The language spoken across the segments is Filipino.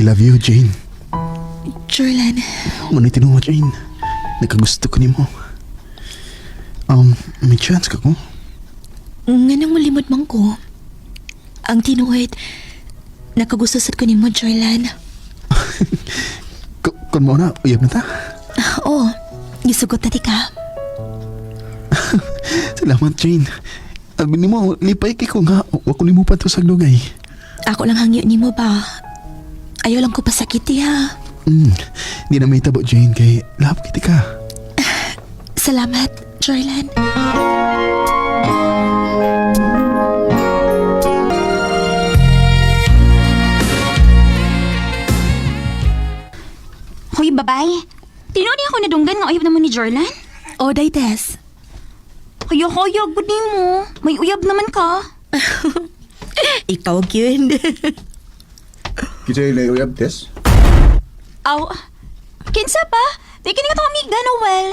love you, Jane. Jorlan, Ngunit tinuwa, Jane. Nagkagusto ko ni mo. May chance ka ko? nga nang malimod man ko. Ang tinuod, nakagustos ko ni mo, Jorlan. Kung mo na, uyab na ta. Oo, gisugot na di ka. Salamat, Jane. Albi ni mo, lipay kay ko nga. Wako ni mo pa to sa lugay. Ako lang hangyo ni mo ba? Ayaw lang ko pasakiti ha. Di na may tabo, Jane, kay lahap kiti ka. Salamat, Jorlan. Hoy, babay. Tinuni ako nadunggan nga uyab naman ni Jorlan. O, Daytes. Hayag-hayag, budi mo. May uyab naman ka. Ikaw, yun. Kita yung uyab, Tess? Aw, kinsa pa? Di kini ka to amiga, Noel.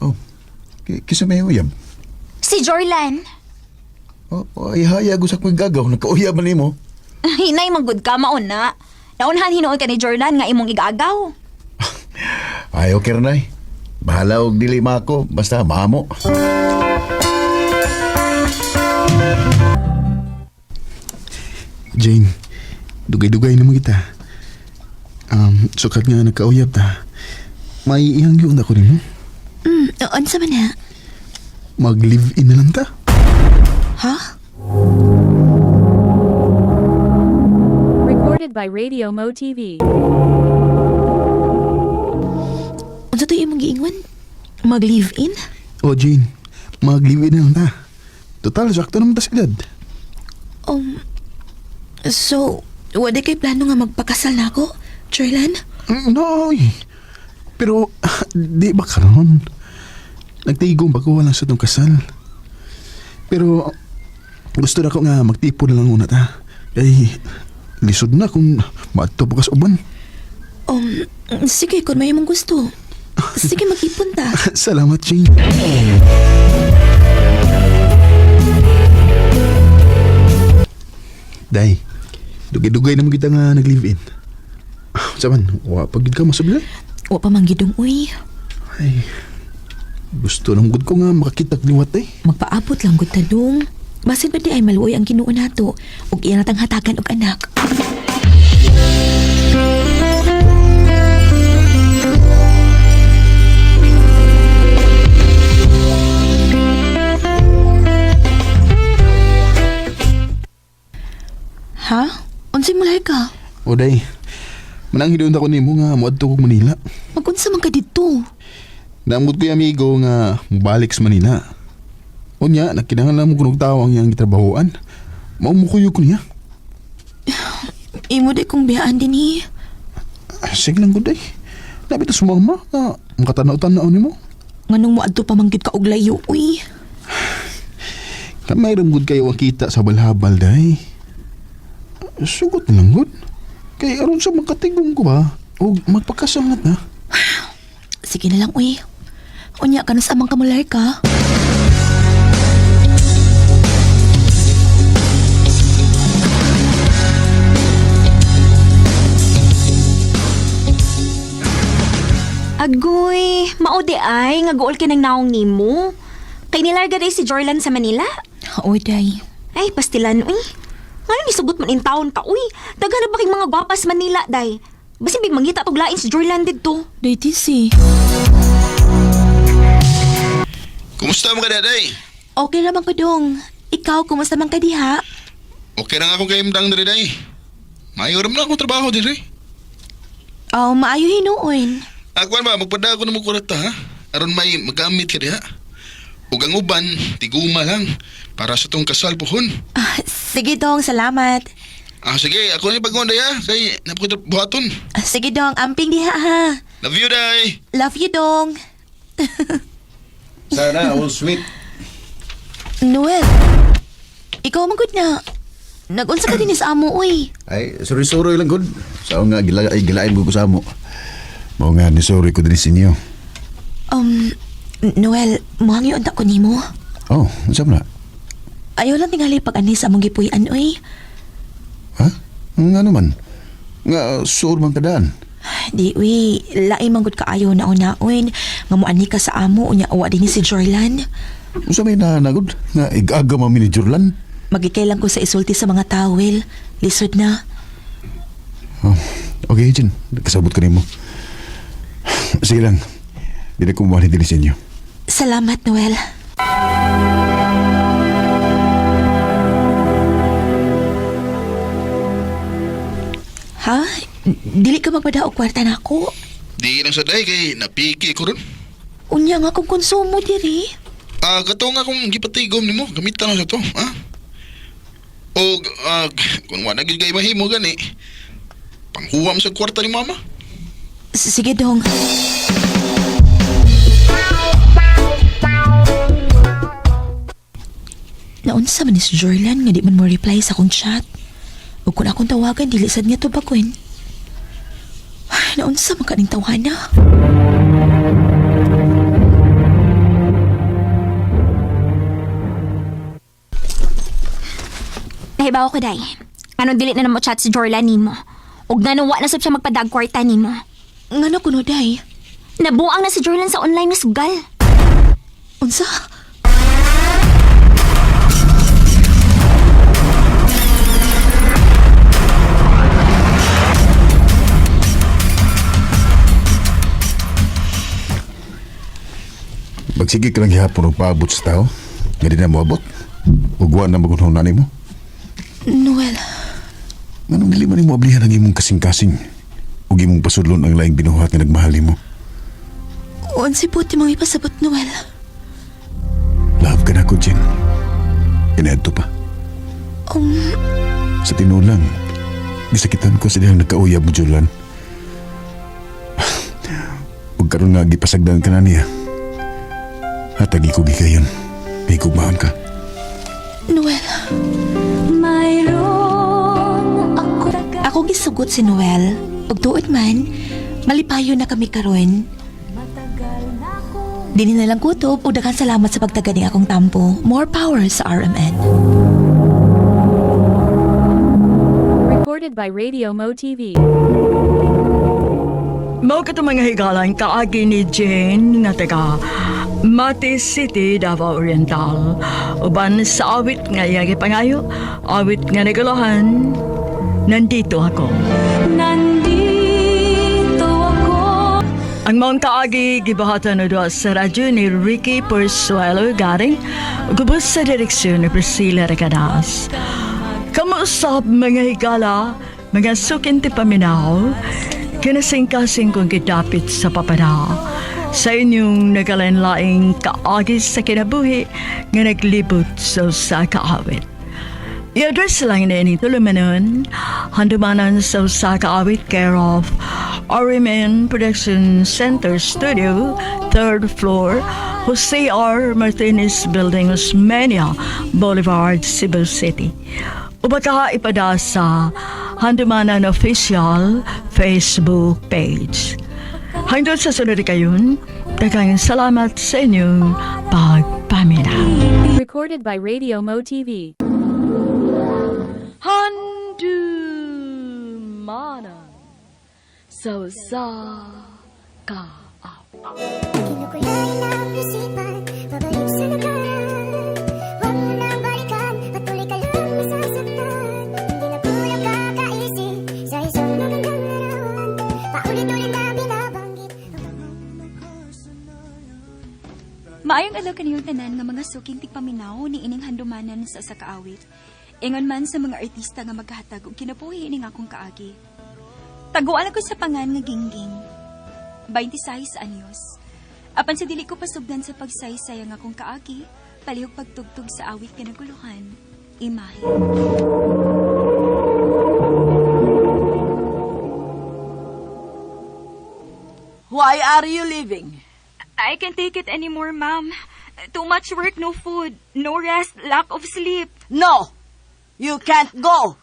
Oh, kisa may uyab? Si Jorlan. Oh, ay hayag usak may gagaw. Nagkauyab man mo. Hinay, magud ka, mauna. Naunhan hinuon ka ni Jorlan nga imong igagaw. Ay, okay rin. Bahala og dili mako. Basta maamo. Jane, dugay-dugay naman kita. Sukat nga nagkauyab ta. May iyang yun ako rin mo. Ano sa man na? Mag-live-in na lang ta. Ha? Recorded by Radio Mo TV. Unsa to imong giingon? Mag-live-in? O, Jane, mag-live-in na lang ta. Total, sakto naman ta sa edad. So, wala kay plano nga magpakasal na ako, Jorlan? No, pero di ba karon? Nagtigong bago lang sa itong kasal. Pero gusto na ko nga magtipo na lang muna ta. Kay lisod na kung maadto pa kas uban. Sige, kung may mong gusto. Sige, mag-ipon ta. Salamat, Jane. Day, dugay-dugay naman kita nga nag-live-in. Saman, pagid ka masablay. Wa pa man gidong uy. Ay, gusto nang gud ko nga makakita liwat eh. Magpaabot lang gud ta dong. Basin pa di ay maluoy ang Ginoo nato ug iya natang hatagan og anak. Ha? Unsay mulay ka? O day, manang hidon ako nimo nga moadto kog Manila. Magunsa man ka didto? Namod ko yung amigo nga balik sa Manila. Unya, nakinahanglan mo kunog tawang yang gitrabahoan. Maumukuyog ko niya. Imo di kong biyaan din Sige lang gud day. Nabi to sumama nga makatanaw-tanaw nimo. Nganong moadto pa manggid ka og layo uy. Kamay ram gud kayo ang kita sa balhabal day. Sugot na lang gud. Kay aron sa magkatigong ko ba o magpakasangat na. Sige na lang uy. Unya ka na sa amang kamulay ka. Agoy, maudi ay, nga gool ka ng naong nimo. Kay nilarga day si Jorlan sa Manila. Oy day. Ay, pastilan, uy. Ngayon isugot man in taon ka, uy. Daghan na ba kay mga gwapas Manila, day? Basin big mangita tog lain si Jorlan dito. Day tisi. Kumusta mo ka, Daday? Okay naman ko dong. Ikaw, kumusta man ka diha? Okay lang ako kay Mdang diri, Day. Mayoram na akong trabaho diri. Maayo hinuon. Ako ba, magpada ako na magkurata, ha? Aron may magamit ka diha. Ug ang uban, tiguma lang. Para sa tong kasal pohon. Sige dong, salamat. Sige, ako na pag-onda, ha? Kay napagbuhaton. Sige dong, amping diha ha. Love you, Day. Love you dong. Sana, all sweet. Noel, ikaw magod na. Nag-unsa ka din sa amo, uy. Ay, sorry lang good. Sao nga, gilain ko sa mo. Mao nga, ni sorry ko din sa inyo. Noel, muhang yun ko nimo. Oh, saan na? Ayaw lang tingali pag anis among gipuy-an, uy. Ha? Nga naman. Nga, suor man kadaan. Di, uy, lain manggod kaayo na unaon. Nga muani ka sa amo, unya uwa din ni si Jorlan. Usa may nanagod nga igaga mami ni Jorlan. Magikailan ko sa isulti sa mga tawel. Lisod na. Oh, okay, Jen. Kasabot ka nimo. Sige lang. Di na kumuha ni din sa inyo. Salamat, Noel. Ha? Dili ka magpadaog kwarta na ako? Di lang sa day kay napiki ko ron. Unya nga kung konsumo diri. Kato nga kung gipatigom nimo, gamitan lang sa to, ha? O kung wala gid kay mahimo gani, panghuwam sa kwarta ni mama. Sige dong. Naunsa man ni si Jorlan nga di man mo reply sa akong chat. O kung akong tawagan, dili sad niya tubagon. Naunsa man kaning tawhana. Nahibaw ko, day. Anong dili na namo chat si Jorlan nimo? Ug nanuwa na sab siya magpadag kwarta nimo. Ngano kuno day? Nabuang na si Jorlan sa online na sugal. Unsa? Magsige ka lang gihapon og paabot sa tao. Nga di na moabot. Ug wa na magunahon na nimo. Noel, Nganong dili man nimo ablihan ang imong kasing-kasing. Ug imong pasudlon ang laing binuhat nga nagmahal nimo. unsi po ti mga ipasabot, Noel. Love ka na ko, Jen. Inadto pa. Sa tinulang, gisakitan ko sa dihang nagkauyab mo, Jorlan. Huwag karoon nga gipasagdan ka na niya. Hatagi ko gigayon. May gugmaan ka. Noel. Ako gisugot si Noel. Ug tuod man, malipayo na kami karon. Dini na lang kutob ug daghang salamat sa pagtagad ni akong tampo. More power sa RMN. Recorded by Radio Mo TV. Mao ka mga higalan kaagi ni Jane nga taga Mati City, Davao Oriental. Uban sa awit nga iyagi pangayo, awit nga nagalohan, nandito ako. Ang mga kaagi gibahatan na doon sa radyo ni Ricky Persuelo garing gubos sa direksyon ni Priscilla Recadas. Kamusap mga higala, mga sukinti paminaw, kinasing-kasing kong kitapit sa papana sa inyong nagalanlaing kaagi sa kinabuhi nga naglibot sa kaawit. I-address lang na ini tulumanon, handumanan sa kaawit care of RMN Production Center Studio, 3rd floor, Jose R. Martinez Building, Osmeña Boulevard, Cebu City. Ubaka ipada sa handumanan official Facebook page. Hanggang sa sunod kayon, daghang salamat sa inyong pagpamina. Recorded by Radio Mo TV. Handumana sa ka. Kinukulay na ang isipan, pabalik sa nakaraan. Huwag mo nang balikan, patuloy ka lang masasaktan. Hindi na kulang kakaisip sa isang magandang larawan. Paulit-ulit na binabanggit. Maayong adlaw kaniyong tanan nga mga suking tigpaminaw ni ining handumanan sa kaawit. Ingon man sa mga artista nga maghatag og kinabuhi ining akong kaagi. Taguan ako sa pangan nga Gingging. 26 anyos. Apan sa dili ko pasugdan sa pagsaysay ang akong kaagi, palihog pagtugtog sa awit kinaguluhan, imahe. Why are you leaving? I can't take it anymore, ma'am. Too much work, no food, no rest, lack of sleep. No! You can't go!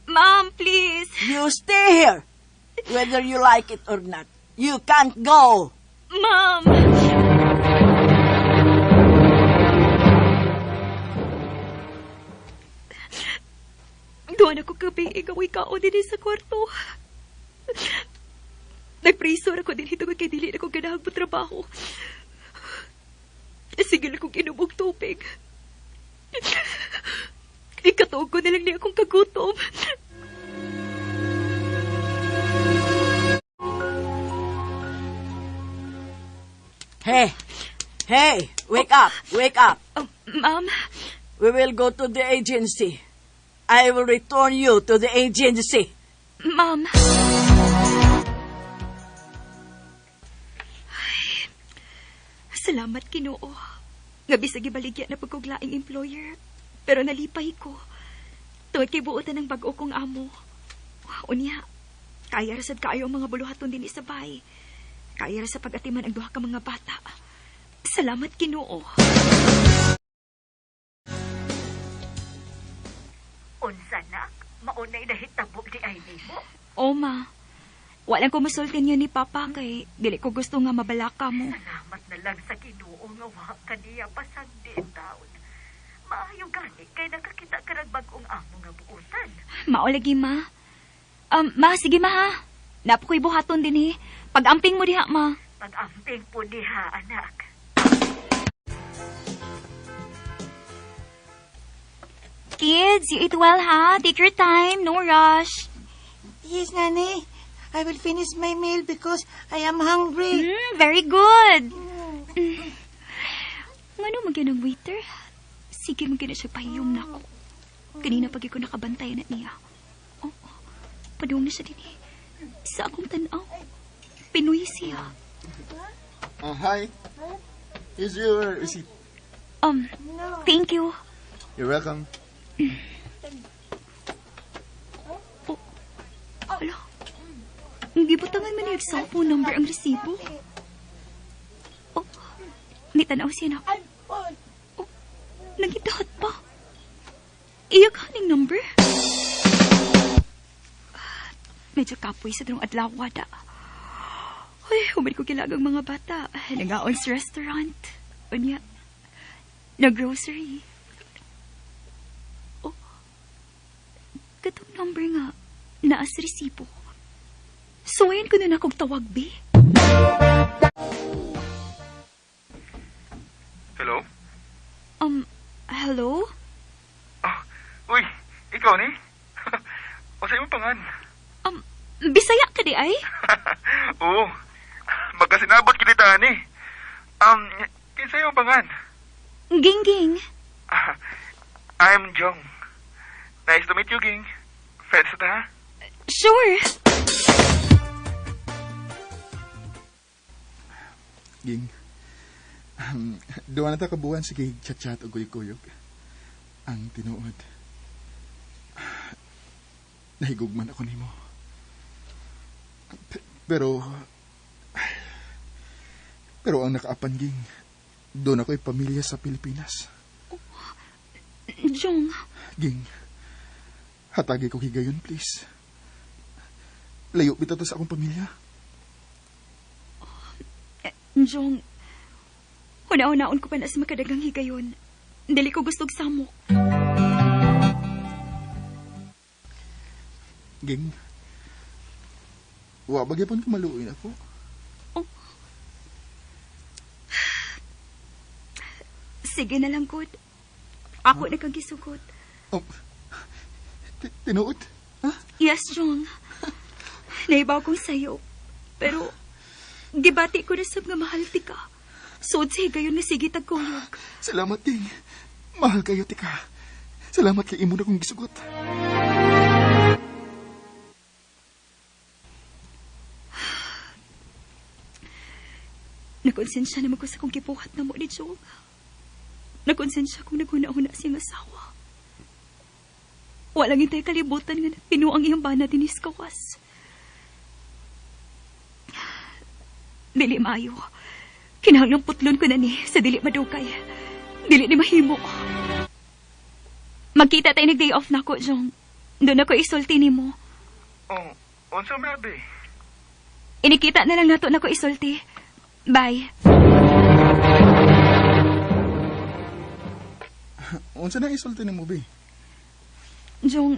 Ma'am, please. You stay here! Whether you like it or not. You can't go! Ma'am! Tuwan ako gabi, ikaw kao din sa kwarto. Nagpriso ako din ito kay dili na ko ganahang po trabaho. Sige lang kong inubog tubig. Ikatuog ko na lang niya akong kagutom. Hey, wake up. Ma'am, We will go to the agency. I will return you to the agency. ma'am. Ay, salamat Ginoo. Nga bisag ibaligya na pagkuglaing employer. Pero nalipay ko. Tuwad kay buotan ng bag-o kong amo. Unya, kaya rasad kaayo ang mga buluhaton din sa bahay. Kaya ra sa pag-atiman ang duha ka mga bata. Salamat Ginoo. Unsa na? Maunay na hitabo di ay nimo. Oma, walang ko masultin yun ni Papa kay dili ko gusto nga mabalaka mo. Salamat na lang sa Ginoo nga wa kaniya pasagdi taon. Maayo gani kay nakakita ka ng bag-ong amo nga buutan. Mao lagi ma. Ma, sige ma ha. Napo ko'y buhaton din eh. Pag-amping mo diha ma. Pag-amping po niha, anak. Kids, you eat well ha. Take your time, no rush. Yes, Nanny. I will finish my meal because I am hungry. Very good. Ngano magyan ng waiter? Sige magyan na siya pahiyom na ako. Kanina pag ko nakabantay na niya. Oh, padung na siya din eh. Sa akong tanaw. Pinoy siya. Hi. Here's your receipt. Thank you. You're welcome. Ala, hindi butangan man yung cellphone number ang resibo. Oh, may tanaw siya na. Oh, nagidahat pa. Iya kaning number. Medyo kapoy sa drong adlaw wada. Ay, humad ko kilagang mga bata. Nag-aon sa restaurant. Unya, nag-grocery. Oh, katong number nga, naa sa resibo. So, ayan ko na akong tawag, be. Hello? Hello? Uy, ikaw ni? O sa imong pangan? Bisaya ka di ay? Oo. Magkasinabot kinita ni. Kinsa imong pangan? Ging-ging. I'm Jong. Nice to meet you, Ging. Friends na ha? Sure. Ging. Duwa na ta kabuhan sige chat-chat o guyog-guyog. Ang tinuod. Nahigugman ako nimo. Pero ang nakaapan, Ging, doon ako'y pamilya sa Pilipinas. Jong. Ging, hatagi ko higayon, please. Layo bitaw to sa akong pamilya. Jong. Una-unaon ko pa na sa makadagang higayon. Dili ko gustog samok. Ging, wa bagay pon ko maluoy ako. Oh. Sige na lang, good. Ako nagkagisugod. Oh, tinuod? Ha? Yes, Jong. Naibaw kong sayo. Pero, gibati ko na sab nga mahal ti ka. Sud sa higayon na sige tagkuyog. Salamat, Ging. Mahal kayo, tika. Salamat kay imo na kong gisugot. Nakonsensya naman ko sa kong kipuhat na mo ni Jong. Nakonsensya kong naguna-una siyang asawa. Walang hintay kalibutan nga pinuang iyang bana din is kawas. Dili maayo. Kinahanglang putlon ko na ni sa dili madukay. Dili ni mahimo. Magkita tayo nag-day off na ko, Jong. Doon ako isulti ni mo. Oh, unsa man be? Inikita na lang nato na ko isulti. Bye. Unsa na isulti ni mo, be? Jong,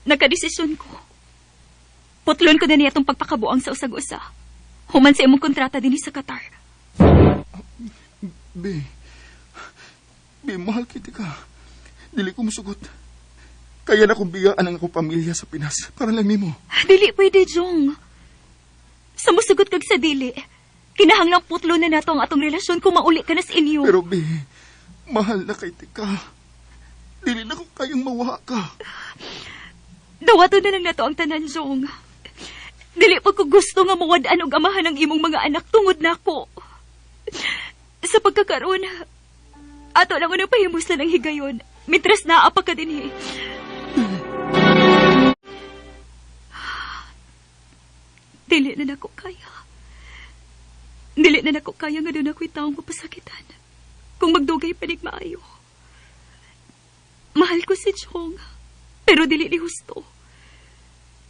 Nakadesisyon ko. Putlon ko na niya itong pagpakabuang sa usag-usa. Human sa imong kontrata din sa Qatar. Be, mahal kita ka. Dili ko musugot. Kaya na kong bigaan ang akong pamilya sa Pinas para lang nimo. Dili pwede, Jong. Sa musugot kag sa dili, kinahanglang putlo na nato ang atong relasyon kung mauli ka na sa inyo. Pero be, mahal na kay tika. Dili na ko kayang mawa ka. Dawato na lang nato ang tanan, Jong. Dili pa ko gusto nga mawadaan og amahan ang imong mga anak tungod nako. Sa pagkakaroon, ato lang unang pahimuslan ang higayon. Mitras na apa ka din eh. Dili na nako kaya. Dili na nako kaya nga doon ako'y taong mapasakitan. Kung magdugay pa maayo. Mahal ko si Jong, pero dili ni husto.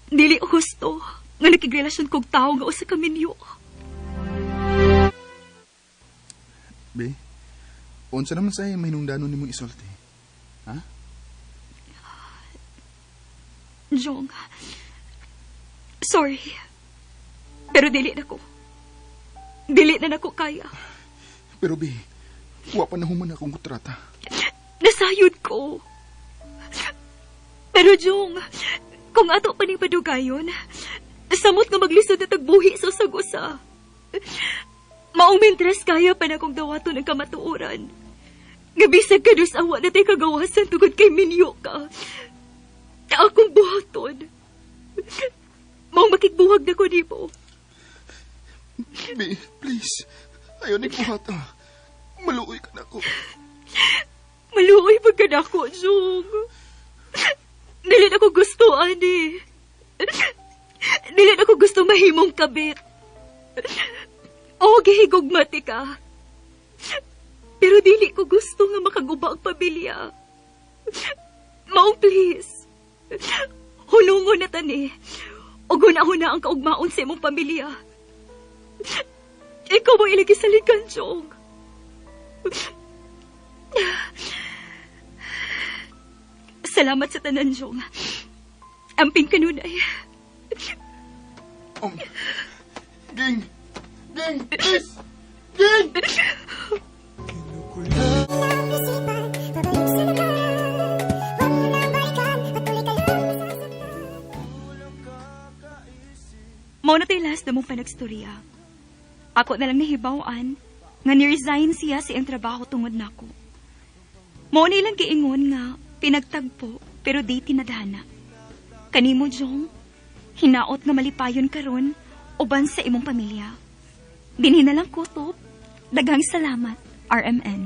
Dili husto nga nakigrelasyon kong tao nga usa ka minyo. Be, unsa naman sa'yo may nungdanon ni mong isulti? Ha? Jong, sorry. Pero dili na ko. Dili na nako kaya. Pero be, wa pa na human akong kontrata. Nasayod ko. Pero Jong, kung ato pa ning padugayon, samot nga maglisod na tagbuhi sa usag-usa. Maong mintres kaya pa na kong dawaton ang kamatuoran. Gabisag ka dos awa na tayo kagawasan tugod kay minyo ka. Akong buhaton. Maong makikbuhag na ko di mo. Be, please. Ayaw ni buhata. Maluoy ka na ko. Maluoy pag ka na ko, Jong. Dili na ko gusto, ani. Dili na ko gusto mahimong kabit. O, gihigugmati ka. Pero dili ko gusto nga makaguba ang pamilya. Maong, please. Hunungon na tani. O guna-huna ang kaugmaon sa imong pamilya. Ikaw mo ilagi sa likan, Jong. Salamat sa tanan, Jong. Amping kanunay. Ging! Ging! Please! Ging! Mao na tayo last na mong panagstorya. Ako na lang nahibawan nga ni-resign siya sa iyang trabaho tungod nako. Mao na ilang giingon nga pinagtagpo pero di tinadhana. Kanimo, Jong, hinaot nga malipayon karon uban sa imong pamilya. Dinhi na lang kutob. Daghang salamat, RMN.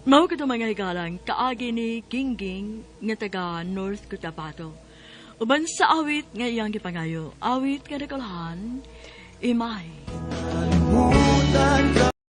Mao ka mga higalang kaagi ni Gingging nga taga North Cotabato. Uban sa awit nga iyang gipangayo, awit nga nakalahan, Imay.